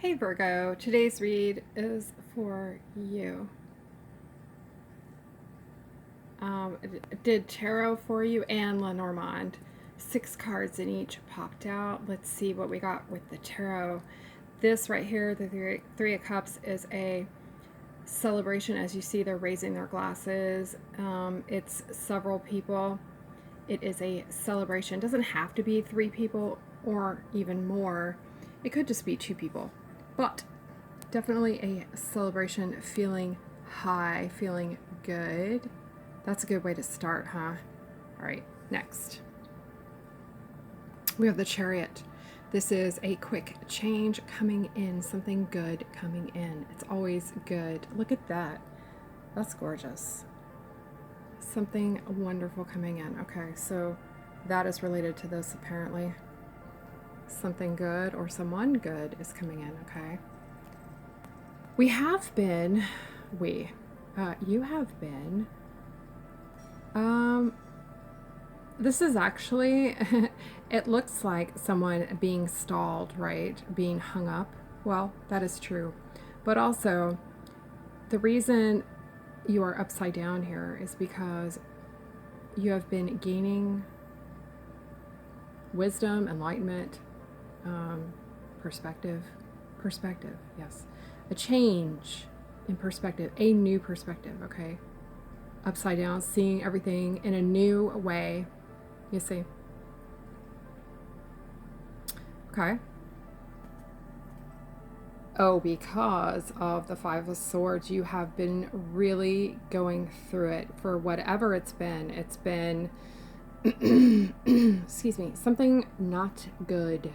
Hey Virgo, today's read is for you. Did tarot for you and Lenormand. 6 cards in each popped out. Let's see what we got with the tarot. This right here, the Three of Cups, is a celebration. As you see, they're raising their glasses. It's several people. It is a celebration. It doesn't have to be 3 people or even more. It could just be 2 people. But definitely a celebration, feeling high, feeling good. That's a good way to start, huh? All right, next. We have the Chariot. This is a quick change coming in, something good coming in. It's always good. Look at that. That's gorgeous. Something wonderful coming in. Okay, so that is related to this apparently. Something good or someone good is coming in, okay? You have been, this is actually, it looks like someone being stalled, right? Being hung up. Well, that is true. But also, the reason you are upside down here is because you have been gaining wisdom, enlightenment, perspective, yes. A change in perspective, a new perspective, okay? Upside down, seeing everything in a new way, you see. Okay. Oh, because of the Five of Swords, you have been really going through it for whatever it's been. It's been, excuse me, something not good.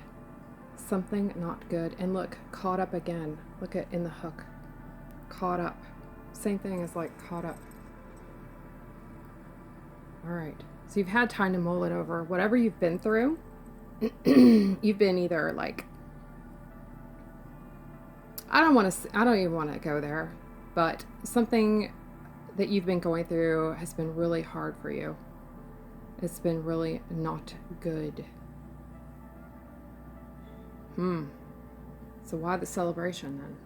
Something not good. And look, caught up again. Look at in the hook. Caught up. Same thing as like caught up. All right. So you've had time to mull it over. Whatever you've been through, you've been either like, I don't even want to go there, but something that you've been going through has been really hard for you. It's been really not good. So why the celebration then?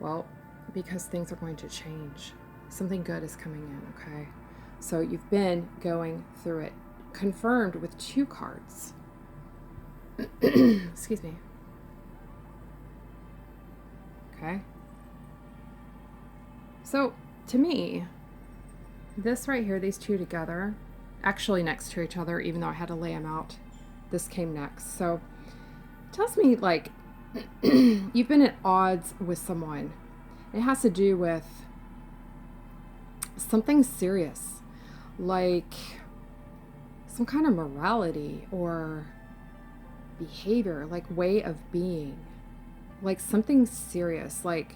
Well, because things are going to change. Something good is coming in, okay? So you've been going through it. Confirmed with 2 cards. Excuse me. Okay. So to me, this right here, these 2 together, actually next to each other, even though I had to lay them out, this came next. So it tells me like you've been at odds with someone. It has to do with something serious, like some kind of morality or behavior, like way of being, like something serious. Like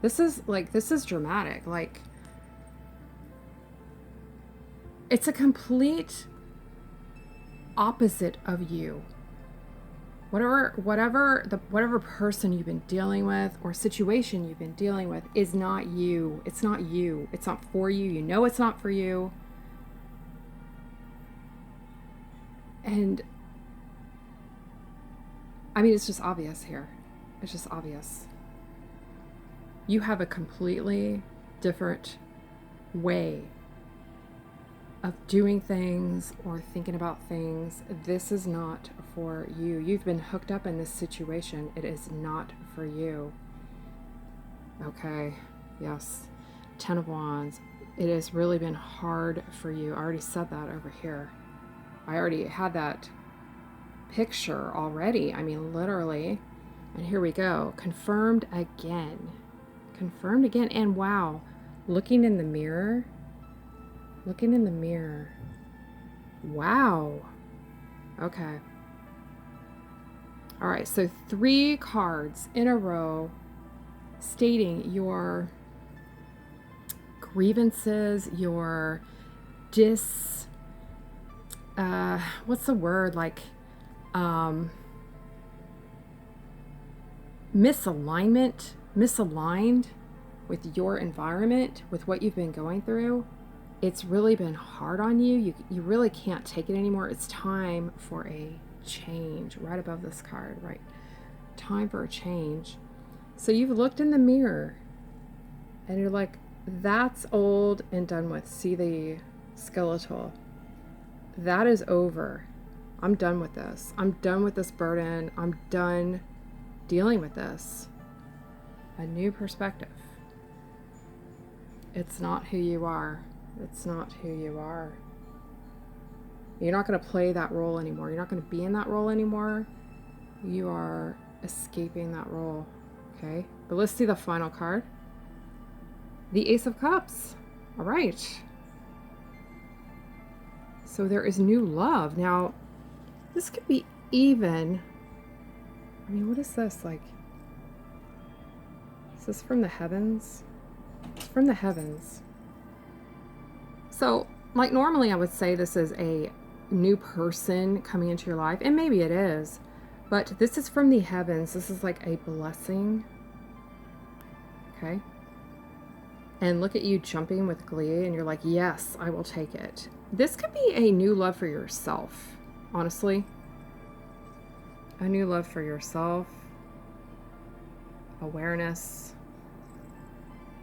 this is dramatic. Like it's a complete opposite of you. Whatever person you've been dealing with or situation you've been dealing with is not you. It's not you. It's not for you. You know it's not for you. And I mean, it's just obvious here. It's just obvious. You have a completely different way of doing things or thinking about things. This is not for you. You've been hooked up in this situation. It is not for you. Okay, yes. 10 of Wands. It has really been hard for you. I already said that over here. I already had that picture already. I mean, literally. And here we go. Confirmed again. Confirmed again. And wow, looking in the mirror. Looking in the mirror. Wow. Okay. All right, so 3 cards in a row stating your grievances, your what's the word? Like, misaligned with your environment, with what you've been going through. It's really been hard on you. You really can't take it anymore. It's time for a change right above this card, right? Time for a change. So you've looked in the mirror and you're like, that's old and done with. See the skeletal? That is over. I'm done with this. I'm done with this burden. I'm done dealing with this. A new perspective. It's not who you are. It's not who you are. You're not going to play that role anymore. You're not going to be in that role anymore. You are escaping that role. Okay? But let's see the final card. The Ace of Cups. All right. So there is new love. Now, this could be even. I mean, what is this? Like, is this from the heavens? It's from the heavens. So, like, normally I would say this is a new person coming into your life, and maybe it is, but this is from the heavens. This is like a blessing. Okay? And look at you jumping with glee, and you're like, yes, I will take it. This could be a new love for yourself, honestly. A new love for yourself. Awareness.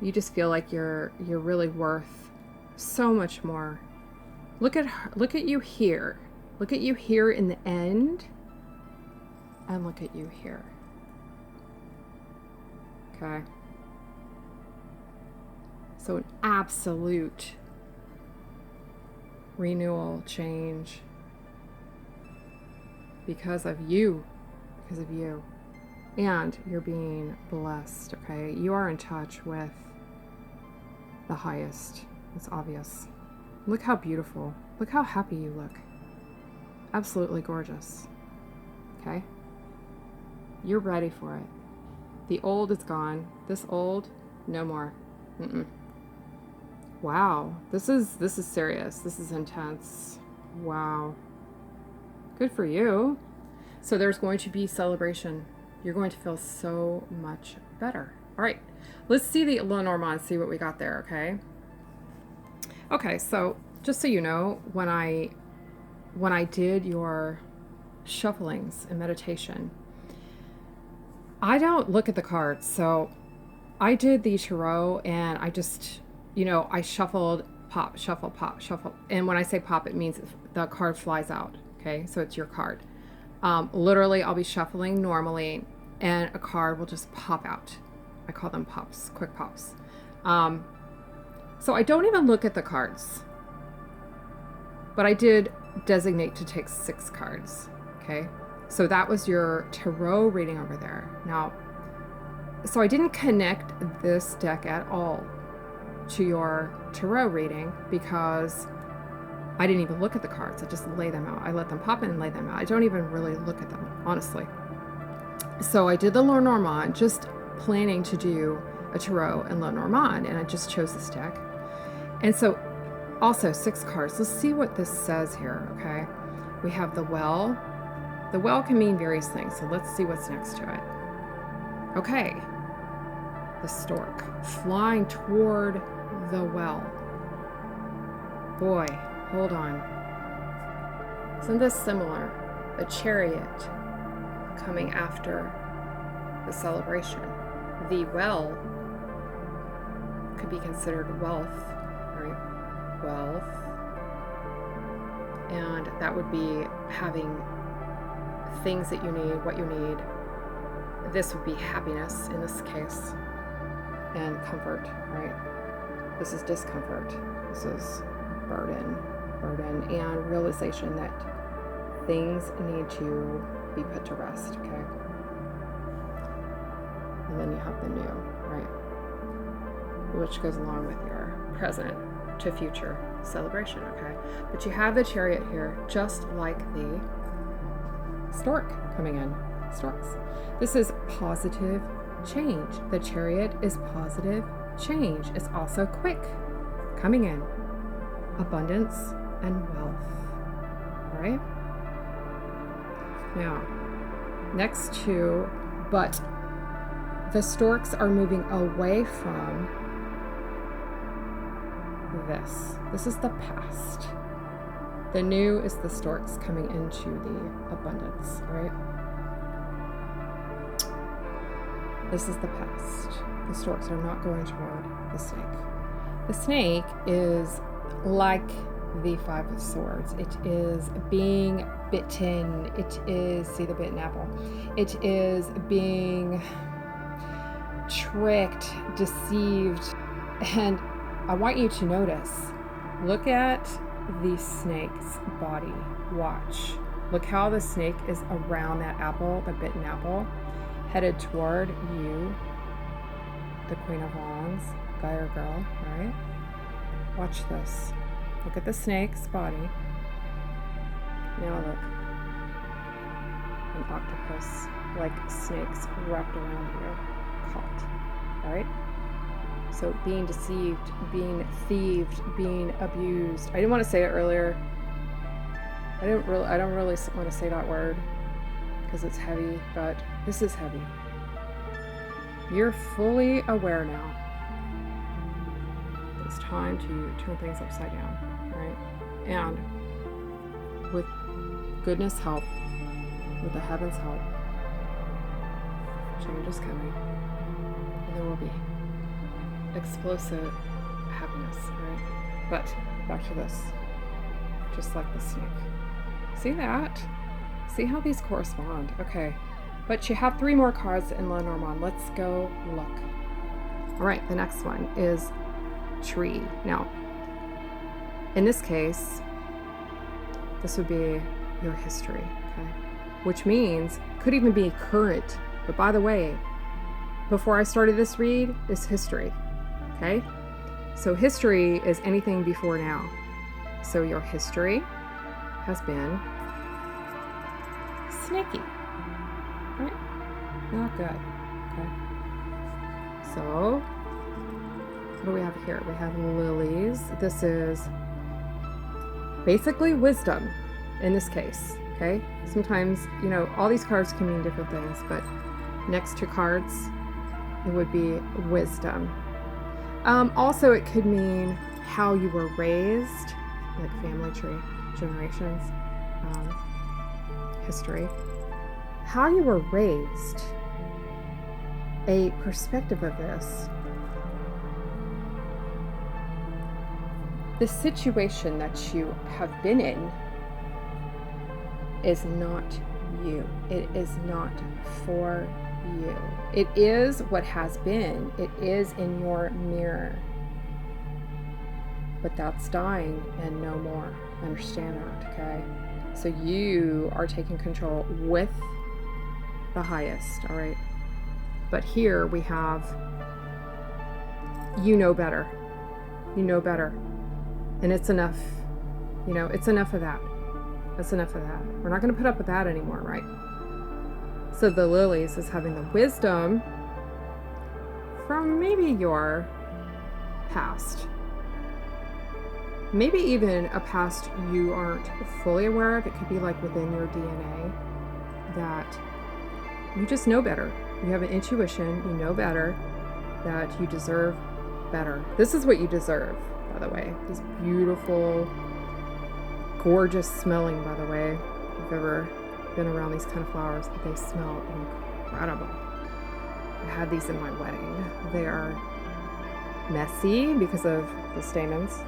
You just feel like you're really worth so much more. Look at you here. Look at you here in the end, and look at you here. Okay. So an absolute renewal, change, because of you, and you're being blessed. Okay, you are in touch with the highest. It's obvious. Look how beautiful. Look how happy you look. Absolutely gorgeous. Okay, you're ready for it. The old is gone. This old, no more. Wow, this is serious. This is intense. Wow. Good for you. So there's going to be celebration. You're going to feel so much better. All right, let's see the Lenormand, see what we got there, okay? Okay, so just so you know, when I did your shufflings and meditation, I don't look at the cards. So I did the tarot, and I just, I shuffled, pop, shuffle, pop, shuffle. And when I say pop, it means the card flies out. Okay, so it's your card. Literally, I'll be shuffling normally, and a card will just pop out. I call them pops, quick pops. So I don't even look at the cards. But I did designate to take 6 cards. Okay, so that was your tarot reading over there. Now, so I didn't connect this deck at all to your tarot reading because I didn't even look at the cards. I just lay them out. I let them pop in and lay them out. I don't even really look at them, honestly. So I did the Lenormand, just planning to do a tarot and Lenormand, and I just chose this deck. And so also 6 cards. Let's see what this says here, okay? We have the well. The well can mean various things, so let's see what's next to it. Okay. The stork flying toward the well. Boy, hold on. Isn't this similar? The chariot coming after the celebration. The well could be considered wealth, right? Wealth. And that would be having things that you need, what you need. This would be happiness in this case. And comfort, right? This is discomfort. This is burden, and realization that things need to be put to rest, okay? And then you have the new, right? Which goes along with your present to future celebration, okay? But you have the chariot here, just like the stork coming in. Storks. This is positive change. The chariot is positive change. It's also quick coming in. Abundance and wealth. All right? Now, next to, but the storks are moving away from this. This is the past. The new is the storks coming into the abundance, all right? This is the past. The storks are not going toward the snake. The snake is like the Five of Swords. It is being bitten. It is, see the bitten apple. It is being tricked, deceived. And I want you to notice, look at the snake's body. Watch. Look how the snake is around that apple, the bitten apple, headed toward you, the Queen of Wands, guy or girl, right? Watch this. Look at the snake's body. Now look. An octopus, like snakes wrapped around you, caught, all right? So being deceived, being thieved, being abused. I didn't want to say it earlier. I don't really want to say that word because it's heavy, but this is heavy. You're fully aware now. It's time to turn things upside down, right? And with goodness help, with the heavens help, change is coming, and there will be explosive happiness, right? But back to this, just like the snake. See that? See how these correspond? Okay, but you have 3 more cards in Lenormand. Let's go look. All right, the next one is tree. Now, in this case, this would be your history, okay? Which means could even be current. But by the way, before I started this read, is history, okay? So history is anything before now. So your history has been snaky, right? Not good, okay? So what do we have here? We have lilies. This is basically wisdom in this case, okay? Sometimes, you know, all these cards can mean different things, but next to cards, it would be wisdom. Also, it could mean how you were raised, like family tree, generations, history. How you were raised, a perspective of this. The situation that you have been in is not you. It is not for you. It is what has been. It is in your mirror. But that's dying and no more. Understand that, okay? So you are taking control with the highest, all right? But here we have, you know better. You know better. And it's enough. You know, it's enough of that. That's enough of that. We're not going to put up with that anymore, right? So the lilies is having the wisdom from maybe your past. Maybe even a past you aren't fully aware of. It could be like within your DNA that you just know better. You have an intuition, you know better, that you deserve better. This is what you deserve, by the way. These beautiful, gorgeous smelling, by the way. If you've ever been around these kind of flowers, they smell incredible. I had these in my wedding. They are messy because of the stamens.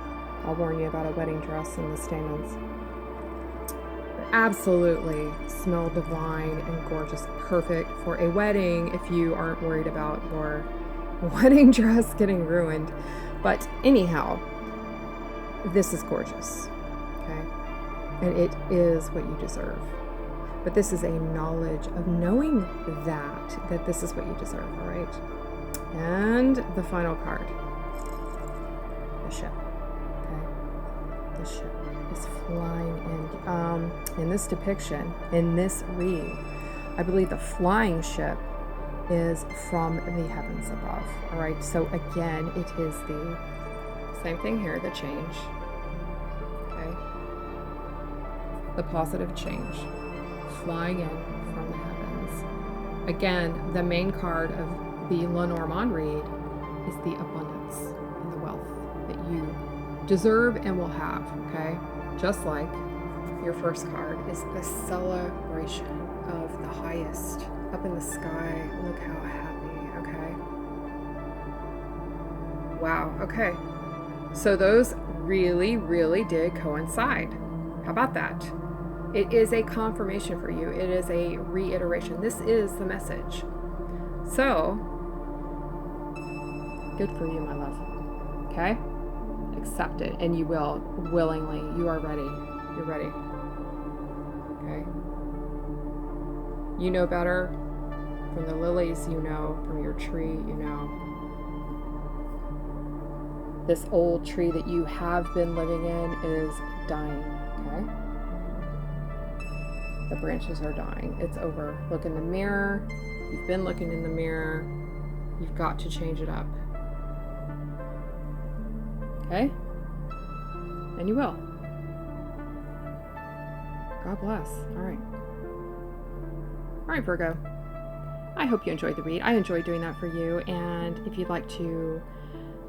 I'll warn you about a wedding dress and the stamens. But absolutely smell divine and gorgeous. Perfect for a wedding if you aren't worried about your wedding dress getting ruined. But anyhow, this is gorgeous, okay? And it is what you deserve. But this is a knowledge of knowing that this is what you deserve, all right? And the final card, the ship, okay? The ship is flying in this depiction, in this read, I believe the flying ship is from the heavens above, all right? So again, it is the same thing here, the change, okay? The positive change, flying in from the heavens. Again, the main card of the Lenormand read is the abundance and the wealth that you deserve and will have, okay? Just like your first card is the celebration of the highest. Up in the sky, look how happy, okay? Wow, okay. So those really, really did coincide. How about that? It is a confirmation for you. It is a reiteration. This is the message. So, good for you, my love. Okay? Accept it, and you will willingly. You are ready. You're ready. Okay? You know better from the lilies, you know, from your tree, you know. This old tree that you have been living in is dying, okay? The branches are dying. It's over. Look in the mirror. You've been looking in the mirror. You've got to change it up. Okay? And you will. God bless. All right. All right, Virgo. I hope you enjoyed the read. I enjoyed doing that for you. And if you'd like to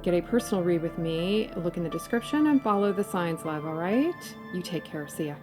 get a personal read with me, look in the description and follow the signs, love, all right? You take care. See ya.